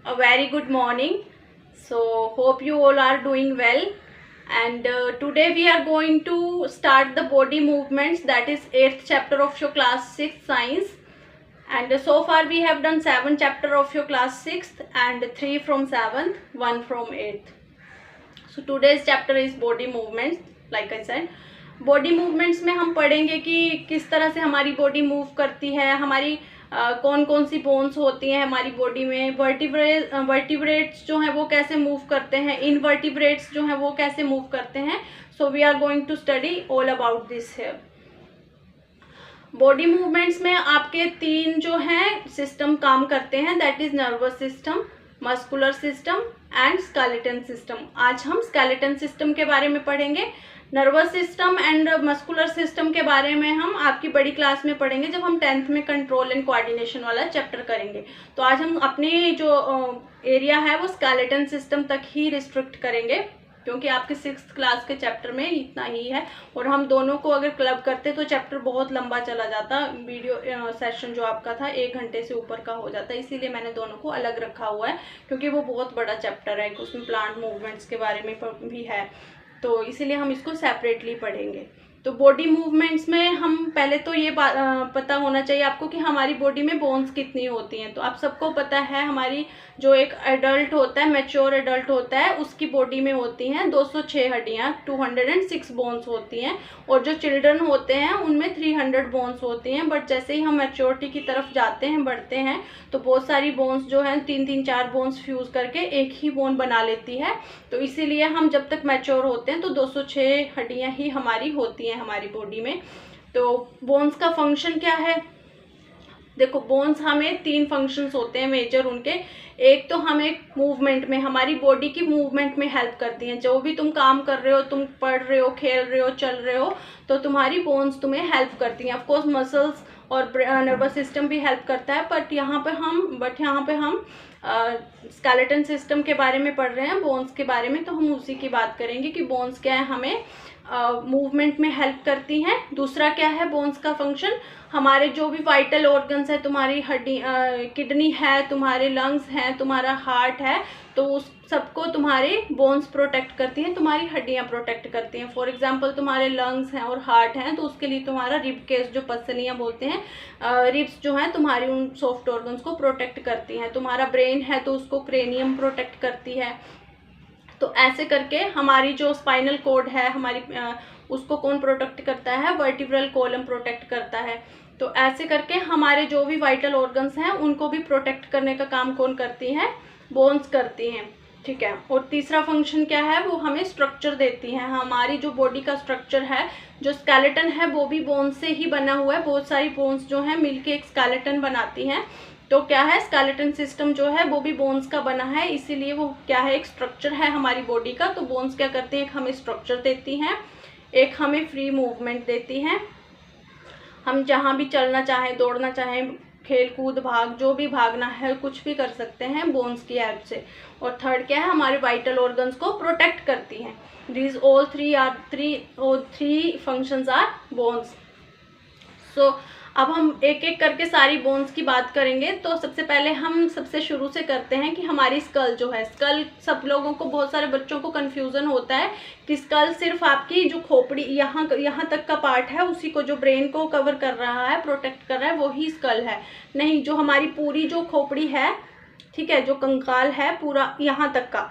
A very good morning. So hope you all are doing well. And today we are going to start the body movements, that is 8th chapter of your class 6 science. And so far we have done 7 chapter of your class 6th and 3 from 7th, 1 from 8th. So today's chapter is body movements. Like I said, body movements में हम पढ़ेंगे कि किस तरह से हमारी body move करती है, हमारी कौन कौन सी बोन्स होती हैं हमारी बॉडी में, वर्टिब्रेट्स जो हैं वो कैसे मूव करते हैं, इनवर्टिब्रेट्स जो हैं वो कैसे मूव करते हैं. So we are going to study all about this here. Body movements में आपके 3 जो हैं सिस्टम काम करते हैं, that is nervous system, muscular system and skeleton system. आज हम स्केलेटन सिस्टम के बारे में पढ़ेंगे. Nervous system and muscular system के बारे में हम आपकी बड़ी क्लास में पढ़ेंगे जब हम 10th में कंट्रोल एंड कोऑर्डिनेशन वाला चैप्टर करेंगे. तो आज हम अपने जो एरिया है वो स्केलेटन सिस्टम तक ही रिस्ट्रिक्ट करेंगे, क्योंकि आपके 6th क्लास के चैप्टर में इतना ही है. और हम दोनों को अगर क्लब करते तो चैप्टर बहुत लंबा चला जाता. वीडियो सेशन जो आपका था 1 घंटे से ऊपर का हो जाता. इसीलिए मैंने दोनों को अलग रखा हुआ है, क्योंकि वो बहुत बड़ा चैप्टर है, उसमें प्लांट मूवमेंट्स के बारे में भी है, तो इसीलिए हम इसको सेपरेटली पढ़ेंगे. तो बॉडी मूवमेंट्स में हम पहले तो ये पता होना चाहिए आपको कि हमारी बॉडी में बोन्स कितनी होती हैं. तो आप सबको पता है हमारी जो एक एडल्ट होता है, मैच्योर एडल्ट होता है, उसकी बॉडी में होती हैं 206 हड्डियाँ, 206 बोन्स होती हैं. और जो चिल्ड्रन होते हैं उनमें 300 बोन्स होती हैं. बट जैसे ही हम मैच्योरिटी की तरफ जाते हैं, बढ़ते हैं, तो बहुत सारी बोन्स जो हैं 3-4 बोन्स फ्यूज करके एक ही बोन बना लेती है. तो इसीलिए हम जब तक मैच्योर होते हैं तो 206 हड्डियाँ ही हमारी होती हैं हमारी बॉडी में. तो बोन्स का फंक्शन क्या है? देखो, बोन्स हमें 3 फंक्शंस होते हैं मेजर उनके. एक तो हमें मूवमेंट में, हमारी बॉडी की मूवमेंट में हेल्प करती हैं. जो भी तुम काम कर रहे हो, तुम पढ़ रहे हो, खेल रहे हो, चल रहे हो, तो तुम्हारी बोन्स तुम्हें हेल्प करती हैं. ऑफकोर्स मसल्स और नर्वस सिस्टम भी हेल्प करता है, बट यहाँ पे हम स्केलेटन सिस्टम के बारे में पढ़ रहे हैं, बोन्स के बारे में. तो हम उसी की बात करेंगे कि बोन्स क्या है, हमें मूवमेंट में हेल्प करती हैं. दूसरा क्या है बोन्स का फंक्शन? हमारे जो भी वाइटल ऑर्गन्स है, तुम्हारी हड्डी, किडनी है, तुम्हारे लंग्स हैं, तुम्हारा हार्ट है, तो उस सबको तुम्हारे बोन्स प्रोटेक्ट करती हैं, तुम्हारी हड्डियां प्रोटेक्ट करती हैं. फॉर एग्जांपल तुम्हारे लंग्स हैं और हार्ट हैं, तो उसके लिए तुम्हारा रिब केस, जो पसलियां बोलते हैं, रिब्स जो हैं तुम्हारी उन सॉफ्ट ऑर्गन्स को प्रोटेक्ट करती हैं. तुम्हारा ब्रेन है तो उसको क्रेनियम प्रोटेक्ट करती है. तो ऐसे करके हमारी जो स्पाइनल कोड है हमारी, उसको कौन प्रोटेक्ट करता है? वर्टिब्रल कॉलम प्रोटेक्ट करता है. तो ऐसे करके हमारे जो भी वाइटल ऑर्गन्स हैं उनको भी प्रोटेक्ट करने का काम कौन करती हैं? बोन्स करती हैं. ठीक है. और तीसरा फंक्शन क्या है? वो हमें स्ट्रक्चर देती हैं. हमारी जो बॉडी का स्ट्रक्चर है, जो स्केलेटन है, वो भी बोन्स से ही बना हुआ है. बहुत सारी बोन्स जो हैं मिलके एक स्केलेटन बनाती हैं. तो क्या है, स्केलेटन सिस्टम जो है वो भी बोन्स का बना है, इसीलिए वो क्या है, एक स्ट्रक्चर है हमारी बॉडी का. तो बोन्स क्या करती हैं? एक हमें स्ट्रक्चर देती हैं, एक हमें फ्री मूवमेंट देती हैं. हम जहाँ भी चलना चाहें, दौड़ना चाहें, खेल कूद भाग, जो भी भागना है, कुछ भी कर सकते हैं बोन्स की हेल्प से. और थर्ड क्या है, हमारे वाइटल ऑर्गन्स को प्रोटेक्ट करती हैं. These all three functions are bones. So अब हम एक एक करके सारी बोन्स की बात करेंगे. तो सबसे पहले हम सबसे शुरू से करते हैं कि हमारी स्कल जो है, स्कल सब लोगों को, बहुत सारे बच्चों को कन्फ्यूज़न होता है कि स्कल सिर्फ आपकी जो खोपड़ी यहाँ तक का पार्ट है, उसी को, जो ब्रेन को कवर कर रहा है, प्रोटेक्ट कर रहा है, वही स्कल है. नहीं, जो हमारी पूरी जो खोपड़ी है, ठीक है, जो कंकाल है पूरा यहाँ तक का,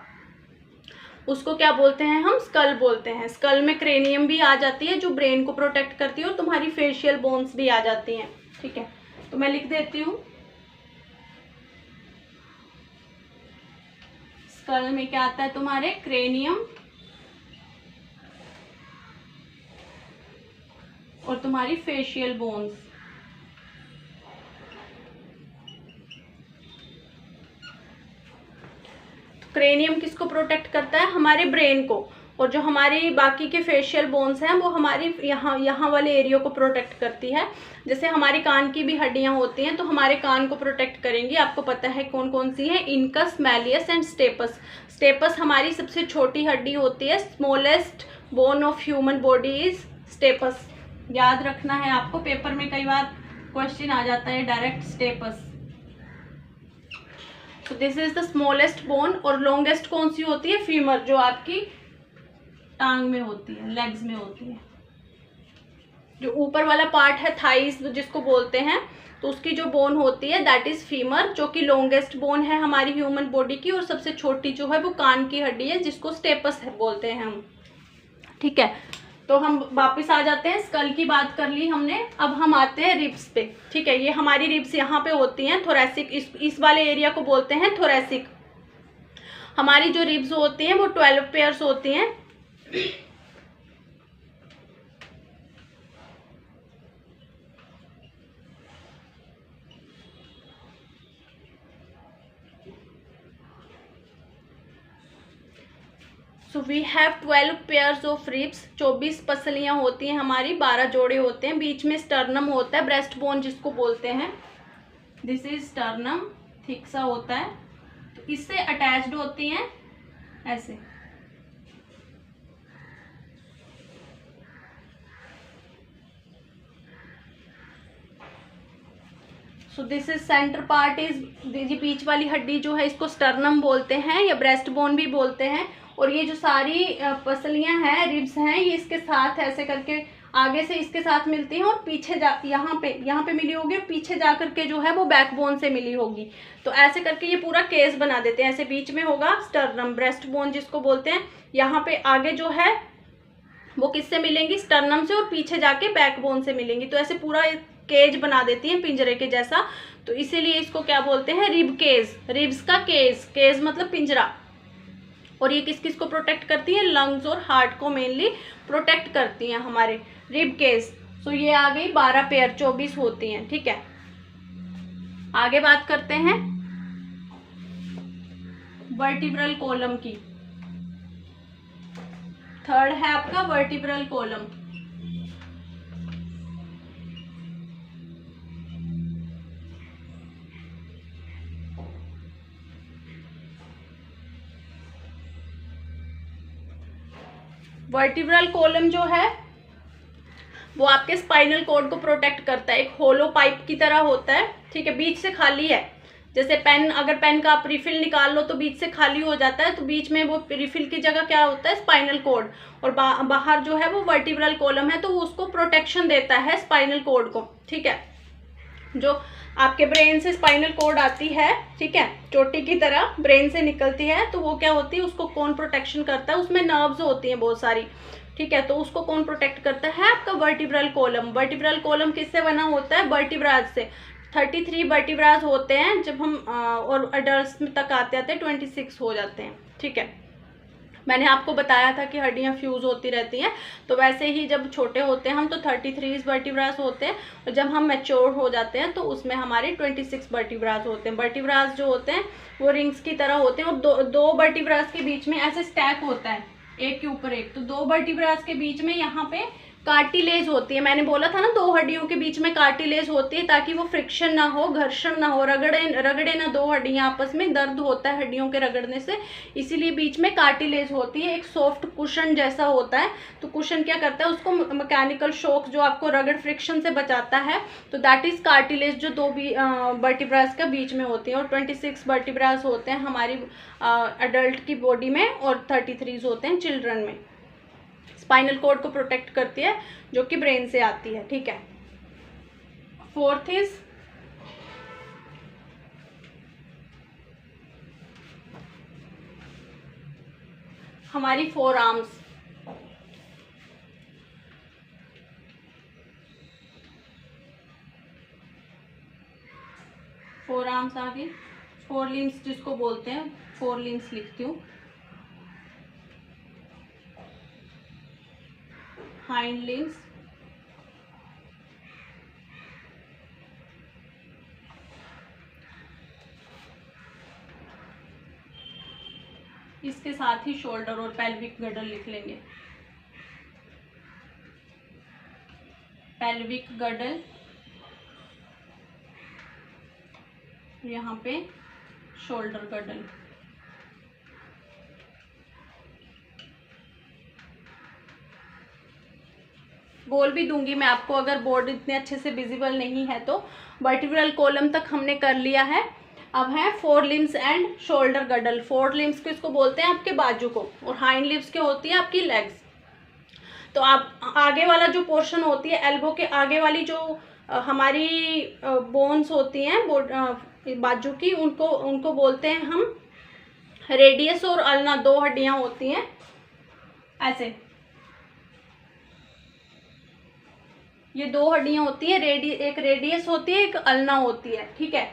उसको क्या बोलते हैं? हम स्कल बोलते हैं. स्कल में क्रेनियम भी आ जाती है जो ब्रेन को प्रोटेक्ट करती है, और तुम्हारी फेशियल बोन्स भी आ जाती हैं. ठीक है, तो मैं लिख देती हूँ. स्कल में क्या आता है? तुम्हारे क्रेनियम और तुम्हारी फेशियल बोन्स. क्रेनियम किसको प्रोटेक्ट करता है? हमारे ब्रेन को. और जो हमारी बाकी के फेशियल बोन्स हैं वो हमारी यहाँ वाले एरिया को प्रोटेक्ट करती है. जैसे हमारे कान की भी हड्डियाँ होती हैं, तो हमारे कान को प्रोटेक्ट करेंगी. आपको पता है कौन कौन सी है? Incus, malleus and stapes. Stapes हमारी सबसे छोटी हड्डी होती है. Smallest bone of human body is stapes. याद रखना है आपको, पेपर में कई बार क्वेश्चन आ जाता है direct stapes. So this is the smallest bone. और लॉन्गेस्ट कौन सी होती है? फीमर, जो आपकी टांग में होती है, लेग्स में होती है। जो ऊपर वाला पार्ट है थाइस जिसको बोलते हैं, तो उसकी जो बोन होती है दैट इज फीमर, जो कि लॉन्गेस्ट बोन है हमारी ह्यूमन बॉडी की। और सबसे छोटी जो है वो कान की हड्डी है, जिसको स्टेपस है बोलते हैं हम। ठीक है, तो हम वापस आ जाते हैं। स्कल की बात कर ली हमने, अब हम आते हैं रिब्स पे। ठीक है, ये हमारी रिब्स यहाँ पे होती हैं, थोरेसिक, इस वाले एरिया को बोलते हैं थोरेसिक। हमारी जो रिब्स होती हैं वो 12 पेयर्स होती हैं। So we have 12 pairs of ribs, 24 पसलियाँ होती हैं हमारी, 12 जोड़े होते हैं। बीच में स्टर्नम होता है, ब्रेस्ट बोन जिसको बोलते हैं, दिस इज स्टर्नम, थिक सा होता है। तो इससे अटैच्ड होती हैं ऐसे। So this is centre part is, बीच वाली हड्डी जो है इसको स्टर्नम बोलते हैं या ब्रेस्ट बोन भी बोलते हैं। और ये जो सारी पसलियां हैं, रिब्स हैं, ये इसके साथ ऐसे करके आगे से इसके साथ मिलती हैं और पीछे यहाँ पे मिली होगी, और पीछे जा करके जो है वो बैकबोन से मिली होगी। तो ऐसे करके ये पूरा केस बना देते हैं। ऐसे बीच में होगा स्टर्नम, ब्रेस्ट बोन जिसको बोलते हैं। यहाँ पे आगे जो है वो किससे मिलेंगी? स्टर्नम से, और पीछे जाके बैकबोन से मिलेंगी। तो ऐसे पूरा केज बना देती हैं पिंजरे के जैसा। तो इसीलिए इसको क्या बोलते हैं? रिब केज, रिब्स का केज, केज मतलब पिंजरा। और ये किस किस को प्रोटेक्ट करती है? लंग्स और हार्ट को मेनली प्रोटेक्ट करती हैं हमारे रिब केज। सो ये आ गई 12 पेयर, 24 होती हैं। ठीक है, आगे बात करते हैं वर्टिब्रल कॉलम की। थर्ड है आपका वर्टिब्रल कॉलम। वर्टिब्रल कॉलम जो है वो आपके स्पाइनल कॉर्ड को प्रोटेक्ट करता है। एक होलो पाइप की तरह होता है। ठीक है, बीच से खाली है। जैसे पेन, अगर पेन का आप रिफिल निकाल लो तो बीच से खाली हो जाता है, तो बीच में वो रिफिल की जगह क्या होता है? Spinal cord. और बाहर जो है वो वर्टिब्रल कॉलम है, तो वो उसको प्रोटेक्शन देता है स्पाइनल कॉर्ड को। ठीक है, जो आपके ब्रेन से स्पाइनल कॉर्ड आती है, ठीक है, चोटी की तरह ब्रेन से निकलती है, तो वो क्या होती है? उसको कौन प्रोटेक्शन करता है? उसमें नर्व्स होती हैं बहुत सारी। ठीक है, तो उसको कौन प्रोटेक्ट करता है? आपका वर्टिब्रल कॉलम। वर्टिब्रल कॉलम किससे बना होता है? वर्टिब्राज से। 33 वर्टिब्राज होते हैं जब हम और अडल्ट्स तक आते आते 26 हो जाते हैं। ठीक है, मैंने आपको बताया था कि हड्डियां फ्यूज होती रहती हैं, तो वैसे ही जब छोटे होते हैं हम तो 33 वर्टिब्रास होते हैं, और जब हम मैच्योर हो जाते हैं तो उसमें हमारे 26 वर्टिब्रास होते हैं। वर्टिब्रास जो होते हैं वो रिंग्स की तरह होते हैं, और दो वर्टिब्रास के बीच में ऐसे स्टैक होता है, एक के ऊपर एक। तो 2 वर्टिब्रास के बीच में यहाँ पे कार्टिलेज होती है। मैंने बोला था ना 2 हड्डियों के बीच में कार्टिलेज होती है, ताकि वो फ्रिक्शन ना हो, घर्षण ना हो, रगड़े ना 2 हड्डियां आपस में, दर्द होता है हड्डियों के रगड़ने से, इसीलिए बीच में कार्टिलेज होती है। एक सॉफ्ट कुशन जैसा होता है। तो कुशन क्या करता है? उसको मैकेनिकल शॉक जो आपको रगड़ फ्रिक्शन से बचाता है, तो दैट इज कार्टिलेज, जो 2 वर्टिब्रास का बीच में होती है। और 26 वर्टिब्रास होते हैं हमारी अडल्ट की बॉडी में, और 33 होते हैं चिल्ड्रन में। स्पाइनल कॉर्ड को प्रोटेक्ट करती है, जो कि ब्रेन से आती है। ठीक है, फोर्थ इज हमारी फोर आर्म्स। फोर आर्म्स आ गई, 4 लिम्स जिसको बोलते हैं, 4 लिम्स लिखती हूँ। हाइंड लिम्स, इसके साथ ही शोल्डर और पेल्विक गडल लिख लेंगे। पेल्विक गडल, यहाँ पे शोल्डर गडल। बोल भी दूंगी मैं आपको, अगर बोर्ड इतने अच्छे से विजिबल नहीं है तो। वर्टिब्रल कॉलम तक हमने कर लिया है। अब है four limbs and shoulder गडल। Four limbs को इसको बोलते हैं आपके बाजू को, और हाइंड लिम्स के होती है आपकी लेग्स। तो आप आगे वाला जो पोर्शन होती है एल्बो के आगे वाली जो हमारी बोन्स होती हैं बाजू की, उनको बोलते हैं हम रेडियस और अल्ना। दो हड्डियां होती हैं ऐसे, ये दो हड्डियां होती है, एक रेडियस होती है, एक अल्ना होती है, ठीक है।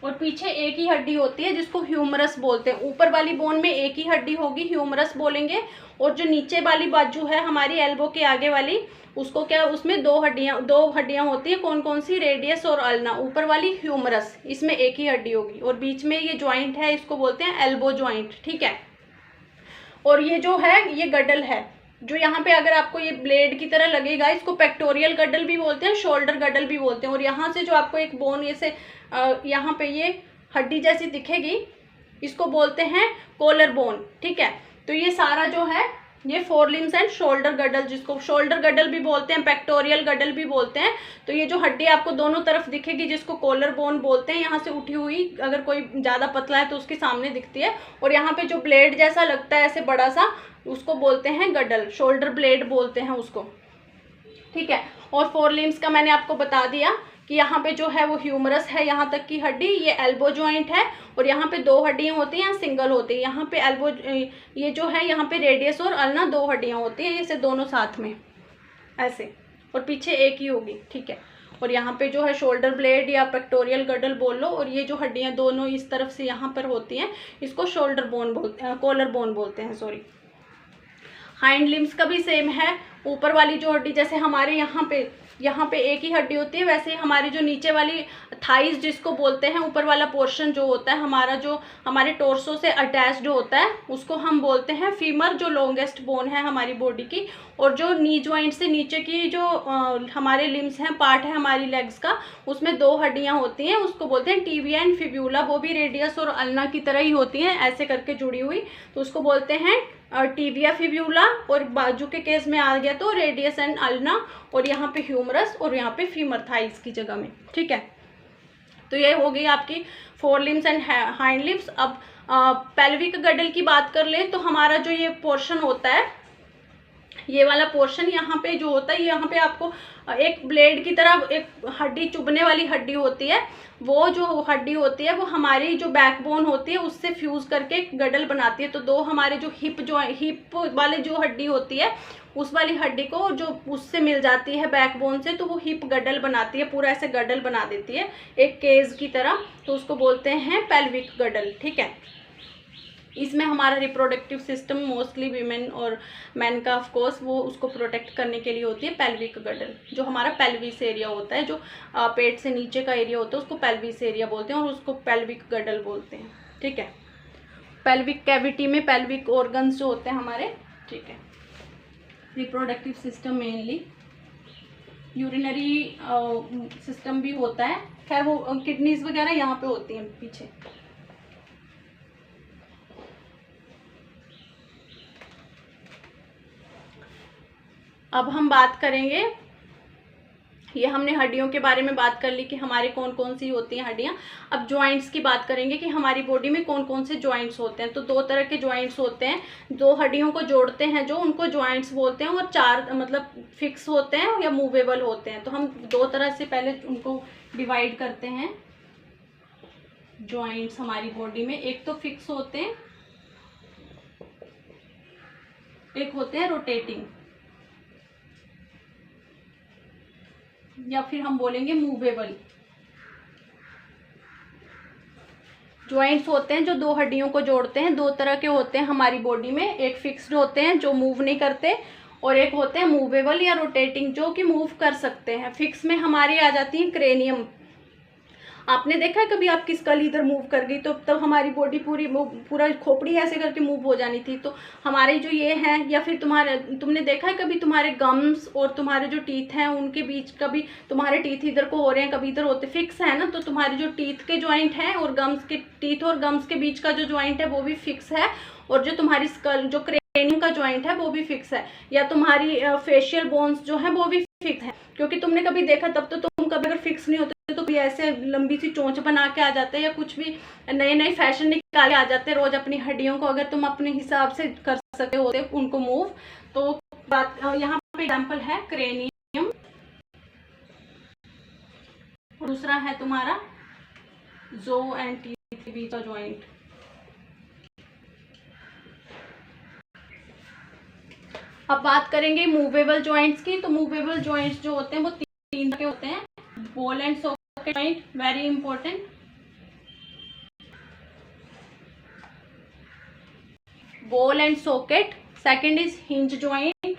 और पीछे एक ही हड्डी होती है जिसको ह्यूमरस बोलते हैं। ऊपर वाली बोन में एक ही हड्डी होगी, ह्यूमरस बोलेंगे। और जो नीचे वाली बाजू है हमारी एल्बो के आगे वाली, उसको क्या, उसमें दो हड्डियां होती हैं। कौन कौन सी? रेडियस और अल्ना। ऊपर वाली ह्यूमरस, इसमें एक ही हड्डी होगी। और बीच में ये ज्वाइंट है, इसको बोलते हैं एल्बो ज्वाइंट, ठीक है। और ये जो है ये गडल है, जो यहाँ पे अगर आपको ये ब्लेड की तरह लगेगा, इसको पेक्टोरियल गडल भी बोलते हैं, शोल्डर गडल भी बोलते हैं। और यहाँ से जो आपको एक बोन ये से यहाँ पे ये हड्डी जैसी दिखेगी, इसको बोलते हैं कॉलर बोन, ठीक है। तो ये सारा जो है ये फोर लिम्स एंड शोल्डर गडल, जिसको शोल्डर गडल भी बोलते हैं, पेक्टोरियल गडल भी बोलते हैं। तो ये जो हड्डी आपको दोनों तरफ दिखेगी, जिसको कॉलर बोन बोलते हैं, यहाँ से उठी हुई, अगर कोई ज़्यादा पतला है तो उसके सामने दिखती है। और यहाँ पे जो ब्लेड जैसा लगता है ऐसे बड़ा सा, उसको बोलते हैं गडल, शोल्डर ब्लेड बोलते हैं उसको, ठीक है। और फोर लिम्स का मैंने आपको बता दिया कि यहाँ पे जो है वो ह्यूमरस है, यहाँ तक की हड्डी, ये एल्बो जॉइंट है। और यहाँ पे दो हड्डियाँ होती हैं, यहाँ सिंगल होती है। यहाँ पे एल्बो, ये जो है यहाँ पे रेडियस और अल्ना दो हड्डियाँ होती हैं, ऐसे दोनों साथ में ऐसे, और पीछे एक ही होगी, ठीक है। और यहाँ पे जो है शोल्डर ब्लेड या पेक्टोरियल गडल बोल लो। और ये जो हड्डियाँ दोनों इस तरफ से यहाँ पर होती हैं, इसको शोल्डर बोन बोलते हैं, कॉलर बोन बोलते हैं, सॉरी। हाइंड लिम्स का भी सेम है। ऊपर वाली जो हड्डी, जैसे हमारे यहाँ पे एक ही हड्डी होती है, वैसे ही हमारी जो नीचे वाली थाइस जिसको बोलते हैं, ऊपर वाला पोर्शन जो होता है हमारा, जो हमारे टोर्सो से अटैच्ड होता है, उसको हम बोलते हैं फीमर, जो लॉन्गेस्ट बोन है हमारी बॉडी की। और जो नी ज्वाइंट से नीचे की जो हमारे लिम्स हैं, पार्ट है हमारी लेग्स का, उसमें दो हड्डियाँ होती हैं, उसको बोलते हैं टिबिया एंड फिब्यूला। वो भी रेडियस और अल्ना की तरह ही होती हैं, ऐसे करके जुड़ी हुई, तो उसको बोलते हैं टिबिया फिब्यूला। और बाजू के केस में आ गया तो रेडियस एंड अल्ना, और यहाँ पे ह्यूमरस, और यहाँ पे फीमर थाइस की जगह में, ठीक है। तो ये हो गई आपकी four limbs and hind limbs. अब पेल्विक गडल की बात कर लें तो हमारा जो ये पोर्शन होता है, ये वाला पोर्शन यहाँ पे जो होता है, यहाँ पे आपको एक ब्लेड की तरह एक हड्डी, चुभने वाली हड्डी होती है। वो जो हड्डी होती है वो हमारी जो बैकबोन होती है उससे फ्यूज करके गडल बनाती है। तो दो हमारे जो हिप वाले जो हड्डी होती है, उस वाली हड्डी को जो उससे मिल जाती है बैकबोन से, तो वो हिप गडल बनाती है, पूरा ऐसे गडल बना देती है एक केज की तरह। तो उसको बोलते हैं पेल्विक गडल, ठीक है। इसमें हमारा रिप्रोडक्टिव सिस्टम मोस्टली वीमेन और मैन का ऑफ कोर्स वो उसको प्रोटेक्ट करने के लिए होती है पेल्विक गडल। जो हमारा पेल्विस एरिया होता है, जो पेट से नीचे का एरिया होता है, उसको पेल्विस एरिया बोलते हैं, और उसको पेल्विक गडल बोलते हैं, ठीक है। पेल्विक कैविटी में पेल्विक ऑर्गन्स जो होते हैं हमारे, ठीक है। Reproductive system mainly urinary system भी होता है, खैर वो किडनीज वगैरह यहाँ पे होती हैं पीछे। अब हम बात करेंगे, ये हमने हड्डियों के बारे में बात कर ली कि हमारे कौन कौन सी होती हैं हड्डियाँ। अब जॉइंट्स की बात करेंगे कि हमारी बॉडी में कौन कौन से जॉइंट्स होते हैं। तो दो तरह के जॉइंट्स होते हैं, दो हड्डियों को जोड़ते हैं जो, उनको जॉइंट्स बोलते हैं। और चार मतलब फिक्स होते हैं या मूवेबल होते हैं। तो हम दो तरह से पहले उनको डिवाइड करते हैं जॉइंट्स हमारी बॉडी में। एक तो फिक्स होते हैं, एक होते हैं रोटेटिंग, या फिर हम बोलेंगे मूवेबल। जॉइंट्स होते हैं जो दो हड्डियों को जोड़ते हैं। दो तरह के होते हैं हमारी बॉडी में, एक फिक्स्ड होते हैं जो मूव नहीं करते, और एक होते हैं मूवेबल या रोटेटिंग जो कि मूव कर सकते हैं। फिक्स में हमारी आ जाती है क्रेनियम। आपने देखा है कभी आपकी स्कल इधर मूव कर गई तो तब हमारी बॉडी पूरा खोपड़ी ऐसे करके मूव हो जानी थी। तो हमारे जो ये हैं, या फिर तुमने देखा है कभी तुम्हारे गम्स और तुम्हारे जो टीथ हैं उनके बीच, कभी तुम्हारे टीथ इधर को हो रहे हैं कभी इधर होते, फिक्स है ना। तो तुम्हारे जो टीथ के ज्वाइंट हैं और गम्स के, टीथ और गम्स के बीच का जो ज्वाइंट है वो भी फिक्स है। और जो तुम्हारी स्कल, जो क्रेनियम का ज्वाइंट है वो भी फिक्स है। या तुम्हारी फेशियल बोन्स जो है वो भी फिक्स है, क्योंकि तुमने कभी देखा तब तो तुम कभी अगर फिक्स नहीं होते तो भी ऐसे लंबी सी चोंच बना के आ जाते हैं, या कुछ भी नए नए फैशन निकाले आ जाते हैं रोज अपनी हड्डियों को अगर तुम अपने हिसाब से कर सकते होते उनको मूव। तो बात यहाँ पे एग्जाम्पल है क्रेनियम, दूसरा है तुम्हारा जो एंड टीथ के बीच का ज्वाइंट। अब बात करेंगे मूवेबल जॉइंट्स की। तो मूवेबल जॉइंट्स जो होते हैं वो तीन तरह के होते हैं। Ball and socket joint, very important. Ball and socket. Second is hinge joint.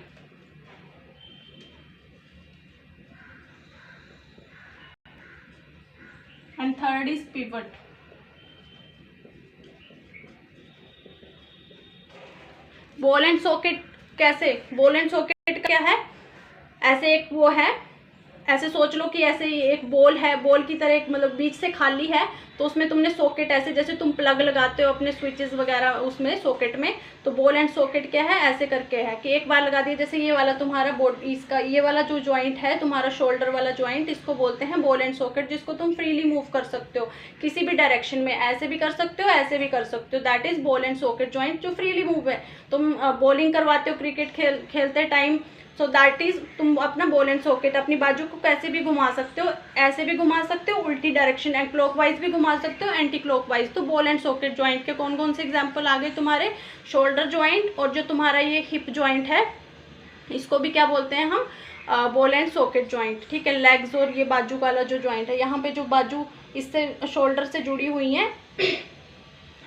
And third is pivot. Ball and socket कैसे? बॉल एंड सॉकेट क्या है? ऐसे एक वो है, ऐसे सोच लो कि ऐसे एक बॉल है, बॉल की तरह एक मतलब बीच से खाली है, तो उसमें तुमने सॉकेट ऐसे जैसे तुम प्लग लगाते हो अपने स्विचेस वगैरह उसमें सॉकेट में, तो बॉल एंड सॉकेट क्या है? ऐसे करके है कि एक बार लगा दिए। जैसे ये वाला तुम्हारा बॉडी, इसका ये वाला जो ज्वाइंट है तुम्हारा शोल्डर वाला ज्वाइंट, इसको बोलते हैं बॉल एंड सॉकेट, जिसको तुम फ्रीली मूव कर सकते हो किसी भी डायरेक्शन में। ऐसे भी कर सकते हो, ऐसे भी कर सकते हो। That is ball and socket joint जो फ्रीली मूव है। तुम बॉलिंग करवाते हो क्रिकेट खेलते टाइम, सो दैट इज तुम अपना बॉल एंड सॉकेट अपनी बाजू को कैसे भी घुमा सकते हो, ऐसे भी घुमा सकते हो, उल्टी डायरेक्शन एंड क्लॉकवाइज भी घुमा सकते हो, एंटी क्लॉकवाइज। तो बॉल एंड सॉकेट ज्वाइंट के कौन कौन से एग्जांपल आ गए तुम्हारे? शोल्डर ज्वाइंट, और जो तुम्हारा ये हिप ज्वाइंट है इसको भी क्या बोलते हैं हम? Ball and socket joint. ठीक है। लेग्स और ये बाजू वाला जो ज्वाइंट है, यहाँ पे जो बाजू इससे शोल्डर से जुड़ी हुई है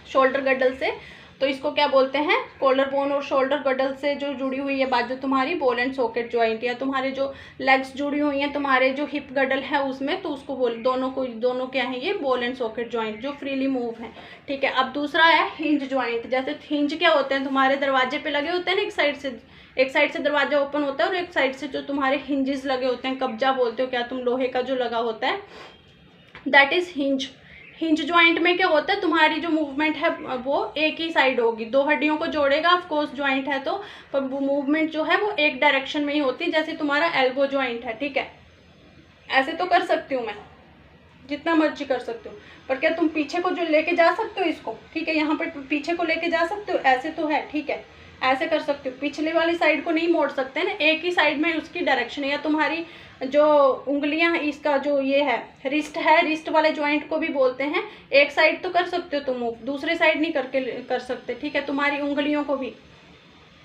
शोल्डर गडल से, तो इसको क्या बोलते हैं? कॉलर बोन और शोल्डर गडल से जो जुड़ी हुई है बाजू तुम्हारी बॉल एंड सॉकेट ज्वाइंट। या तुम्हारे जो लेग्स जुड़ी हुई हैं तुम्हारे जो हिप गडल है उसमें, तो उसको दोनों क्या है? ये बॉल एंड सॉकेट ज्वाइंट जो फ्रीली मूव है। ठीक है। अब दूसरा है हिंज ज्वाइंट। जैसे हिंज क्या होते हैं? तुम्हारे दरवाजे पे लगे होते हैं ना, एक साइड से दरवाजा ओपन होता है और एक साइड से जो तुम्हारे हिंजेस लगे होते हैं, कब्जा बोलते हो क्या तुम, लोहे का जो लगा होता है, that is hinge. Hinge joint में क्या होता है? तुम्हारी जो मूवमेंट है वो एक ही साइड होगी, दो हड्डियों को जोड़ेगा ऑफ कोर्स ज्वाइंट है तो, पर मूवमेंट जो है वो एक डायरेक्शन में ही होती है। जैसे तुम्हारा एल्बो ज्वाइंट है। ठीक है। ऐसे तो कर सकती हूँ मैं, जितना मर्जी कर सकते हो, पर क्या तुम पीछे को जो लेके जा सकते हो इसको? ठीक है। यहाँ पर पीछे को लेके जा सकते हो, ऐसे तो है। ठीक है। ऐसे कर सकते हो, पिछले वाली साइड को नहीं मोड़ सकते ना, एक ही साइड में उसकी डायरेक्शन है। या तुम्हारी जो उंगलियां, इसका जो ये है रिस्ट है, रिस्ट वाले ज्वाइंट को भी बोलते हैं। एक साइड तो कर सकते हो तुम मूव, दूसरे साइड नहीं करके कर सकते। ठीक है। तुम्हारी उंगलियों को भी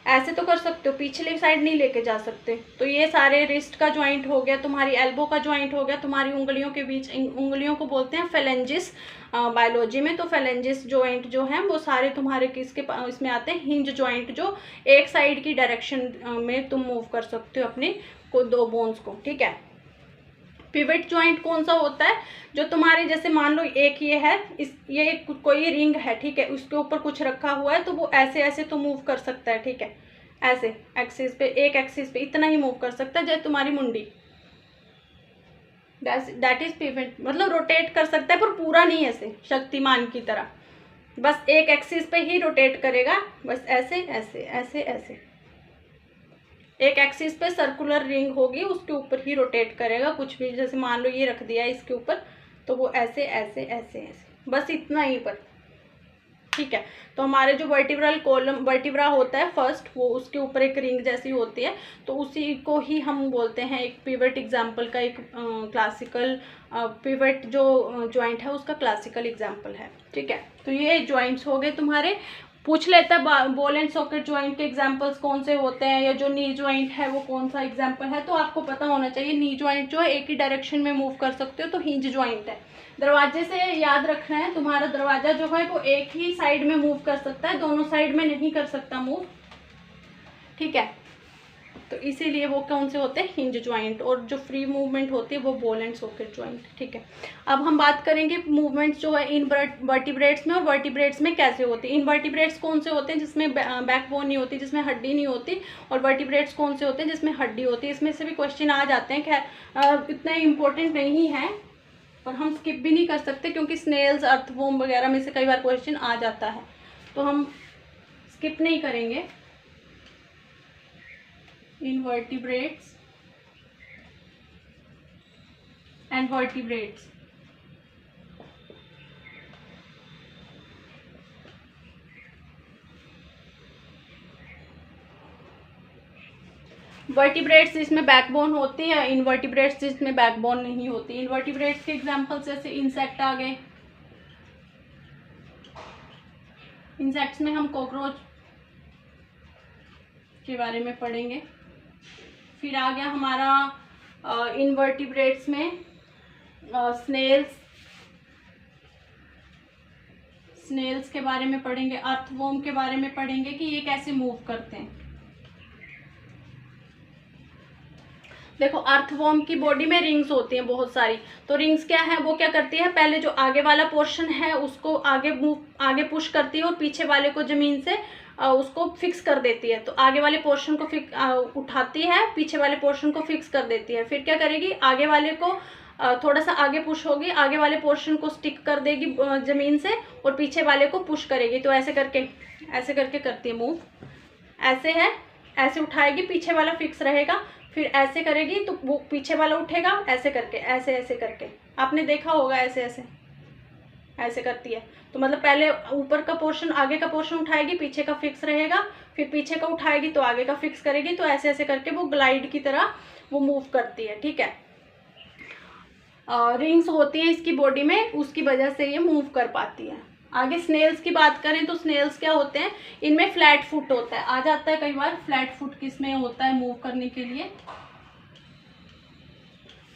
ऐसे तो कर सकते हो, पिछले साइड नहीं लेके जा सकते। तो ये सारे रिस्ट का ज्वाइंट हो गया, तुम्हारी एल्बो का ज्वाइंट हो गया, तुम्हारी उंगलियों के बीच, उंगलियों को बोलते हैं फेलेंजिस बायोलॉजी में। तो फेलेंजिस ज्वाइंट जो हैं वो सारे तुम्हारे किसके इसमें आते हैं? हिंज ज्वाइंट, जो एक साइड की डायरेक्शन में तुम मूव कर सकते हो अपने को दो बोन्स को। ठीक है। पिवट ज्वाइंट कौन सा होता है? जो तुम्हारे जैसे मान लो एक ये है, ये कोई रिंग है। ठीक है। उसके ऊपर कुछ रखा हुआ है, तो वो ऐसे ऐसे तो मूव कर सकता है। ठीक है। ऐसे एक्सिस पे, एक एक्सिस पे इतना ही मूव कर सकता है, जैसे तुम्हारी मुंडी, दैट इज पिवट। मतलब रोटेट कर सकता है पर पूरा नहीं ऐसे शक्तिमान की तरह, बस एक एक्सिस पे ही रोटेट करेगा, बस ऐसे ऐसे ऐसे ऐसे। एक एक्सिस पे सर्कुलर रिंग होगी, उसके ऊपर ही रोटेट करेगा कुछ भी। जैसे मान लो ये रख दिया है इसके ऊपर, तो वो ऐसे ऐसे ऐसे ऐसे, बस इतना ही पर। ठीक है। तो हमारे जो वर्टिब्रल कॉलम, वर्टिब्रा होता है फर्स्ट, वो उसके ऊपर एक रिंग जैसी होती है, तो उसी को ही हम बोलते हैं एक पिवट एग्जाम्पल का, एक क्लासिकल पिवट जो ज्वाइंट है उसका क्लासिकल एग्जाम्पल है। ठीक है। तो ये ज्वाइंट्स हो गए तुम्हारे। पूछ लेता है बॉल एंड सॉकेट ज्वाइंट के एग्जांपल्स कौन से होते हैं, या जो नी ज्वाइंट है वो कौन सा एग्जांपल है, तो आपको पता होना चाहिए। नी ज्वाइंट जो है एक ही डायरेक्शन में मूव कर सकते हो, तो हिंज ज्वाइंट है। दरवाजे से याद रखना है, तुम्हारा दरवाजा जो है वो एक ही साइड में मूव कर सकता है, दोनों साइड में नहीं कर सकता मूव। ठीक है। तो इसीलिए वो कौन से होते हैं? Hinge joint. और जो फ्री मूवमेंट होती है वो बॉल एंड सॉकेट ज्वाइंट। ठीक है। अब हम बात करेंगे मूवमेंट्स जो है इन वर्टिब्रेट्स में और वर्टिब्रेट्स में कैसे होती है। इन वर्टिब्रेट्स कौन से होते हैं? जिसमें बैकबोन नहीं होती, जिसमें हड्डी नहीं होती। और वर्टिब्रेट्स कौन से होते हैं? जिसमें हड्डी होती है। इसमें से भी क्वेश्चन आ जाते हैं, खैर इतना इंपॉर्टेंट नहीं है, पर हम स्किप भी नहीं कर सकते क्योंकि स्नेल्स, अर्थवॉर्म वगैरह में से कई बार क्वेश्चन आ जाता है, तो हम स्किप नहीं करेंगे। Invertebrates and vertebrates. वर्टिब्रेट्स जिसमें बैकबोन होती है, इनवर्टिब्रेट्स जिसमें बैकबोन नहीं होती। इनवर्टिब्रेट्स के एग्जांपल्स जैसे इंसेक्ट आ गए, इंसेक्ट्स में हम कॉकरोच के बारे में पढ़ेंगे। फिर आ गया हमारा इनवर्टिब्रेट्स में स्नेल्स के बारे में पढ़ेंगे, अर्थवॉर्म के बारे में पढ़ेंगे कि ये कैसे मूव करते हैं। देखो अर्थवॉर्म की बॉडी में रिंग्स होती हैं बहुत सारी, तो रिंग्स क्या है, वो क्या करती है, पहले जो आगे वाला पोर्शन है उसको आगे पुश करती है और पीछे वाले को जमीन से उसको फिक्स कर देती है। तो आगे वाले पोर्शन को उठाती है, पीछे वाले पोर्शन को फिक्स कर देती है। फिर क्या करेगी, आगे वाले को थोड़ा सा आगे पुश होगी, आगे वाले पोर्शन को स्टिक कर देगी जमीन से और पीछे वाले को पुश करेगी। तो ऐसे करके करती है मूव। ऐसे है, ऐसे उठाएगी, पीछे वाला फिक्स रहेगा, फिर ऐसे करेगी तो वो पीछे वाला उठेगा, ऐसे करके ऐसे करके आपने देखा होगा, ऐसे करती है। तो मतलब पहले ऊपर का पोर्शन, आगे का पोर्शन उठाएगी, पीछे का फिक्स रहेगा, फिर पीछे का उठाएगी तो आगे का फिक्स करेगी। तो ऐसे करके वो ग्लाइड की तरह वो मूव करती है, ठीक है। रिंग्स होती हैं इसकी बॉडी में, उसकी वजह से ये मूव कर पाती है। आगे स्नेल्स की बात करें तो स्नेल्स क्या होते हैं, इनमें फ्लैट फुट होता है, आ जाता है कई बार फ्लैट फुट किसमें होता है मूव करने के लिए।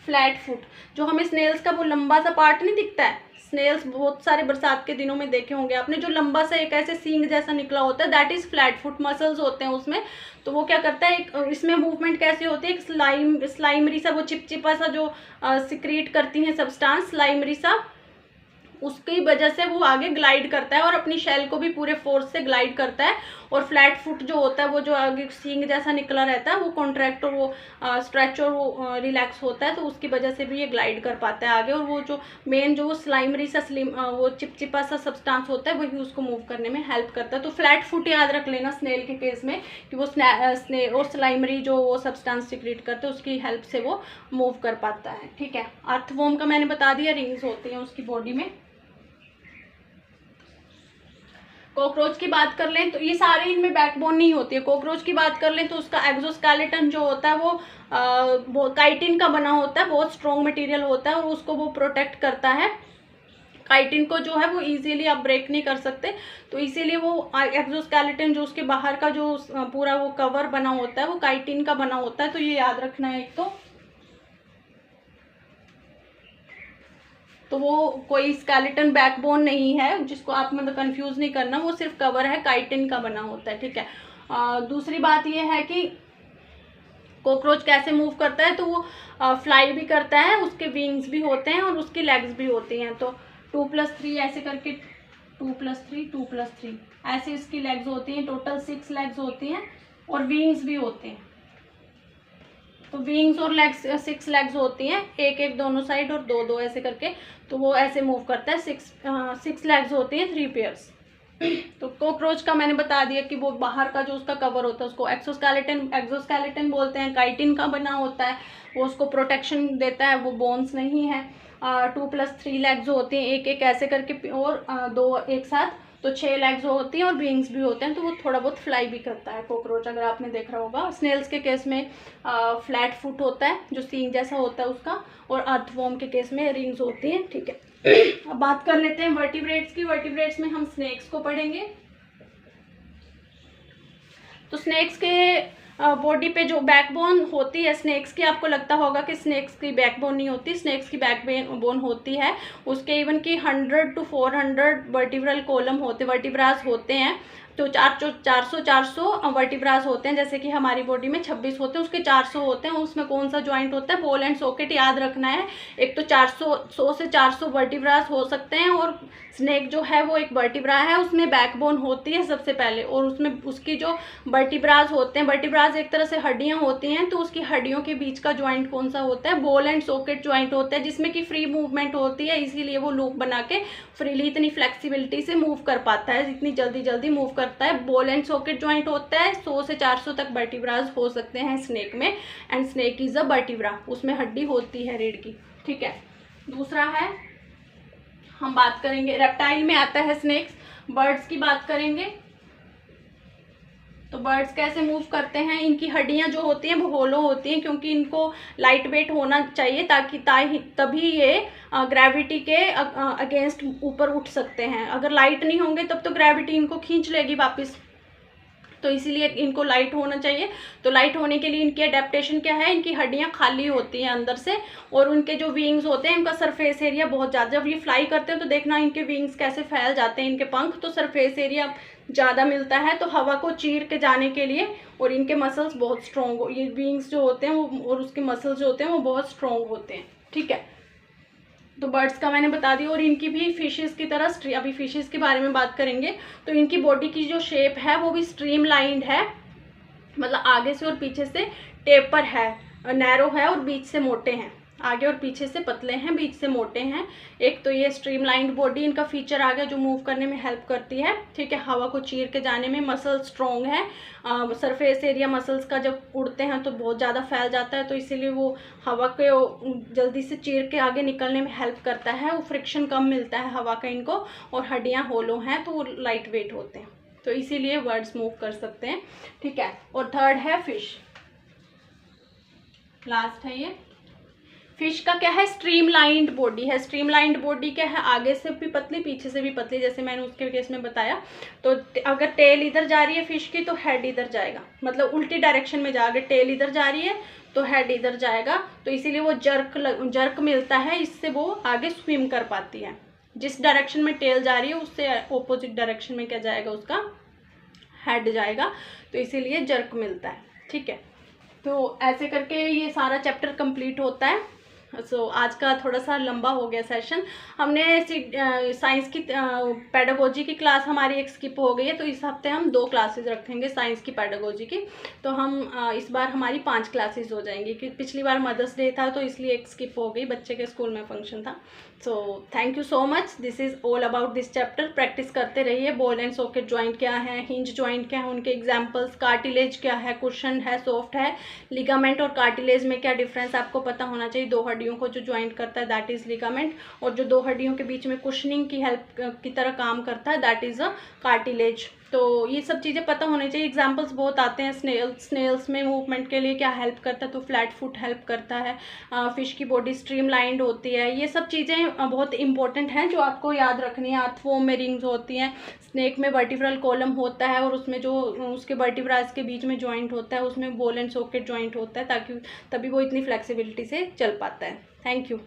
फ्लैट फुट जो हमें स्नेल्स का वो लंबा सा पार्ट नहीं दिखता है, स्नेल्स बहुत सारे बरसात के दिनों में देखे होंगे आपने, जो लंबा सा एक ऐसे सींग जैसा निकला होता है, that is flat foot, muscles होते हैं उसमें। तो वो क्या करता है, इसमें मूवमेंट कैसे होती है, एक स्लाइमरी सा वो चिपचिपा सा जो सिक्रीट करती हैं सब्सटेंस, स्लाइमरी सा, उसकी वजह से वो आगे ग्लाइड करता है और अपनी शेल को भी पूरे फोर्स से ग्लाइड करता है। और फ्लैट फुट जो होता है, वो जो आगे सींग जैसा निकला रहता है, वो कॉन्ट्रैक्ट और वो स्ट्रेच और वो रिलैक्स होता है, तो उसकी वजह से भी ये ग्लाइड कर पाता है आगे। और वो जो मेन जो वो स्लाइमरी सा वो चिपचिपा सा सब्सटेंस होता है, वही उसको मूव करने में हेल्प करता है। तो फ्लैट फुट याद रख लेना स्नेल के केस में कि वो स्नेल और स्लाइमरी जो वो सब्सटेंस सिक्रीट करते हैं, उसकी हेल्प से वो मूव कर पाता है, ठीक है। अर्थवॉर्म का मैंने बता दिया, रिंग्स होती हैं उसकी बॉडी में। कॉकरोच की बात कर लें तो ये सारे इनमें बैकबोन नहीं होती है। कॉकरोच की बात कर लें तो उसका एक्सोस्केलेटन जो होता है वो काइटिन का बना होता है, बहुत स्ट्रॉन्ग मटेरियल होता है और उसको वो प्रोटेक्ट करता है। काइटिन को जो है वो इजीली आप ब्रेक नहीं कर सकते, तो इसीलिए वो एक्सोस्केलेटन जो उसके बाहर का जो पूरा वो कवर बना होता है वो काइटिन का बना होता है। तो ये याद रखना है एक तो वो कोई स्केलेटन बैकबोन नहीं है जिसको आप मतलब कंफ्यूज नहीं करना, वो सिर्फ कवर है, काइटिन का बना होता है, ठीक है। दूसरी बात ये है कि कॉकरोच कैसे मूव करता है, तो वो फ्लाई भी करता है, उसके विंग्स भी होते हैं और उसकी लेग्स भी होती हैं। तो 2+3 ऐसे करके 2+3 2+3 ऐसे इसकी लेग्स होती हैं, टोटल 6 लेग्स होती हैं और विंग्स भी होते हैं। तो विंग्स और लेग्स 6 लेग्स होती हैं, एक दोनों साइड और 2 ऐसे करके, तो वो ऐसे मूव करता है। 6 लेग्स होती हैं, 3 पेयर्स। तो कॉकरोच का मैंने बता दिया कि वो बाहर का जो उसका कवर होता है उसको एक्सोस्केलेटन बोलते हैं, काइटिन का बना होता है, वो उसको प्रोटेक्शन देता है, वो बोन्स नहीं है। 2+3 लेग्स होती हैं, एक ऐसे करके और 2 एक साथ, तो 6 लेग्स होती हैं और विंग्स भी होते हैं। तो वो थोड़ा बहुत फ्लाई भी करता है कॉकरोच, अगर आपने देख रहा होगा। स्नेल्स के केस में फ्लैट फुट होता है जो सींग जैसा होता है उसका, और अर्थवॉर्म के केस में रिंग्स होती हैं, ठीक है। अब बात कर लेते हैं वर्टिब्रेट्स की। वर्टिब्रेट्स में हम स्नेक्स को पढ़ेंगे। तो स्नेक्स के बॉडी पे जो बैकबोन होती है स्नेक्स की, आपको लगता होगा कि स्नेक्स की बैकबोन नहीं होती, स्नेक्स की बैकबोन होती है। उसके इवन की 100 to 400 वर्टिब्रल कॉलम वर्टिब्रास होते हैं। तो 400 वर्टिब्रास होते हैं, जैसे कि हमारी बॉडी में 26 होते हैं, उसके 400 होते हैं। उसमें कौन सा ज्वाइंट होता है, बॉल एंड सॉकेट याद रखना है। एक तो 100 से 400 वर्टिब्रास हो सकते हैं, और स्नेक जो है वो एक वर्टिब्रा है, उसमें बैकबोन होती है सबसे पहले, और उसमें उसकी जो वर्टिब्रास होते हैं, वर्टिब्रास एक तरह से हड्डियां होती हैं, तो उसकी हड्डियों के बीच का ज्वाइंट कौन सा होता है, बॉल एंड सॉकेट ज्वाइंट होता है, जिसमें कि फ्री मूवमेंट होती है, इसीलिए वो लूप बना के फ्रीली इतनी फ्लेक्सिबिलिटी से मूव कर पाता है, इतनी जल्दी मूव करता है। बॉल एंड सॉकेट ज्वाइंट होता है, 100 से 400 तक वर्टिब्रास हो सकते हैं स्नेक में, and snake is a vertebra, उसमें हड्डी होती है रीढ़ की। ठीक है। दूसरा है, हम बात करेंगे रेप्टाइल में आता है स्नेक्स। बर्ड्स की बात करेंगे तो बर्ड्स कैसे मूव करते हैं। इनकी हड्डियां जो होती हैं वो होलो होती हैं, क्योंकि इनको लाइट वेट होना चाहिए ताकि तभी ये ग्रेविटी के अगेंस्ट ऊपर उठ सकते हैं। अगर लाइट नहीं होंगे तब तो ग्रेविटी इनको खींच लेगी वापस, तो इसीलिए इनको लाइट होना चाहिए। तो लाइट होने के लिए इनकी अडेप्टेशन क्या है, इनकी हड्डियां खाली होती हैं अंदर से, और उनके जो विंग्स होते हैं इनका सरफेस एरिया बहुत ज़्यादा, जब ये फ्लाई करते हैं तो देखना इनके विंग्स कैसे फैल जाते हैं, इनके पंख, तो सरफेस एरिया ज़्यादा मिलता है तो हवा को चीर के जाने के लिए। और इनके मसल्स बहुत स्ट्रॉन्ग हो, ये विंग्स जो होते हैं वो और उसके मसल्स जो होते हैं वो बहुत स्ट्रॉन्ग होते हैं। ठीक है, तो बर्ड्स का मैंने बता दिया। और इनकी भी फिशेस की तरह, अभी फिशेस के बारे में बात करेंगे, तो इनकी बॉडी की जो शेप है वो भी स्ट्रीमलाइंड है, मतलब आगे से और पीछे से टेपर है, नैरो है और बीच से मोटे हैं। आगे और पीछे से पतले हैं, बीच से मोटे हैं। एक तो ये स्ट्रीमलाइंड बॉडी इनका फीचर आ गया जो मूव करने में हेल्प करती है। ठीक है, हवा को चीर के जाने में। मसल स्ट्रॉन्ग है, सरफेस एरिया मसल्स का जब उड़ते हैं तो बहुत ज़्यादा फैल जाता है, तो इसीलिए वो हवा को जल्दी से चीर के आगे निकलने में हेल्प करता है। वो फ्रिक्शन कम मिलता है हवा का इनको, और हड्डियाँ होलो हैं तो वो लाइट वेट होते हैं, तो इसीलिए बर्ड्स मूव कर सकते हैं। ठीक है, और थर्ड है फिश, लास्ट है ये। फिश का क्या है, स्ट्रीमलाइंड बॉडी है। स्ट्रीमलाइंड बॉडी क्या है, आगे से भी पतली पीछे से भी पतली, जैसे मैंने उसके केस में बताया। तो अगर टेल इधर जा रही है फिश की तो हेड इधर जाएगा, मतलब उल्टी डायरेक्शन में जा, अगर टेल इधर जा रही है तो हेड इधर जाएगा, तो इसीलिए वो जर्क मिलता है, इससे वो आगे स्विम कर पाती है। जिस डायरेक्शन में टेल जा रही है उससे ऑपोजिट डायरेक्शन में क्या जाएगा, उसका हेड जाएगा, तो इसीलिए जर्क मिलता है। ठीक है, तो ऐसे करके ये सारा चैप्टर कंप्लीट होता है। आज का थोड़ा सा लंबा हो गया सेशन। हमने साइंस की पेडागोजी की क्लास हमारी एक स्किप हो गई है, तो इस हफ्ते हम 2 क्लासेस रखेंगे साइंस की पेडागोजी की। तो हम इस बार हमारी 5 क्लासेस हो जाएंगी, क्योंकि पिछली बार मदर्स डे था तो इसलिए एक स्किप हो गई, बच्चे के स्कूल में फंक्शन था। So thank you so much. This is all about this chapter. Practice करते रहिए। बॉल एंड सॉकेट जॉइंट क्या है, हिंज जॉइंट क्या है, उनके एग्जाम्पल्स, कार्टिलेज क्या है, कुशन है, सॉफ्ट है, लिगामेंट और कार्टिलेज में क्या डिफरेंस आपको पता होना चाहिए। 2 हड्डियों को जो ज्वाइंट करता है दैट इज़ लिगामेंट, और जो 2 हड्डियों के बीच में कुशनिंग की हेल्प की तरह काम करता है दैट इज़ अ कार्टिलेज। तो ये सब चीज़ें पता होनी चाहिए। एग्जाम्पल्स बहुत आते हैं। स्नेल्स में मूवमेंट के लिए क्या हेल्प करता है, तो फ्लैट फुट हेल्प करता है। फिश की बॉडी स्ट्रीमलाइंड होती है। ये सब चीज़ें बहुत इंपॉर्टेंट हैं जो आपको याद रखनी है। अर्थवॉर्म में रिंग्स होती हैं, स्नेक में वर्टिब्रल कॉलम होता है, और उसमें जो उसके वर्टिब्रास के बीच में जॉइंट होता है उसमें बॉल एंड सॉकेट जॉइंट होता है, ताकि तभी वो इतनी फ्लेक्सिबिलिटी से चल पाता है। Thank you.